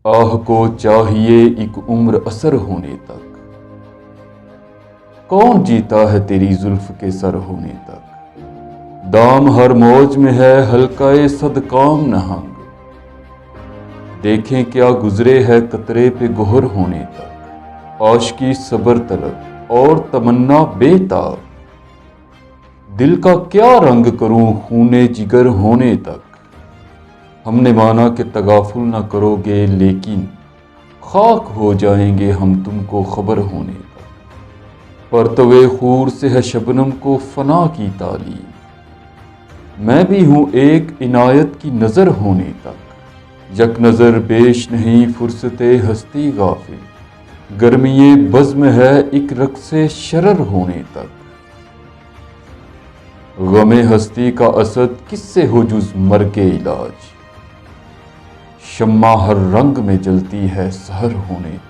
आह को चाहिए एक उम्र असर होने तक। कौन जीता है तेरी जुल्फ के सर होने तक। दाम हर मौज में है हल्काए सदकाम नहंग। देखें क्या गुजरे है कतरे पे गोहर होने तक। आशिकी सबर तलब और तमन्ना बेताब। दिल का क्या रंग करूं खूने जिगर होने तक। हमने माना कि तगाफुल ना करोगे, लेकिन खाक हो जाएंगे हम तुमको खबर होने तक। परतवे खूर से है शबनम को फना की तालीम। मैं भी हूं एक इनायत की नजर होने तक। यक नजर पेश नहीं फुर्सते हस्ती गाफिल। गर्मीए बज़्म है एक रक्से शरर होने तक। गमे हस्ती का असद किससे हो जुज मर के इलाज। शम्मा हर रंग में जलती है सहर होने तक।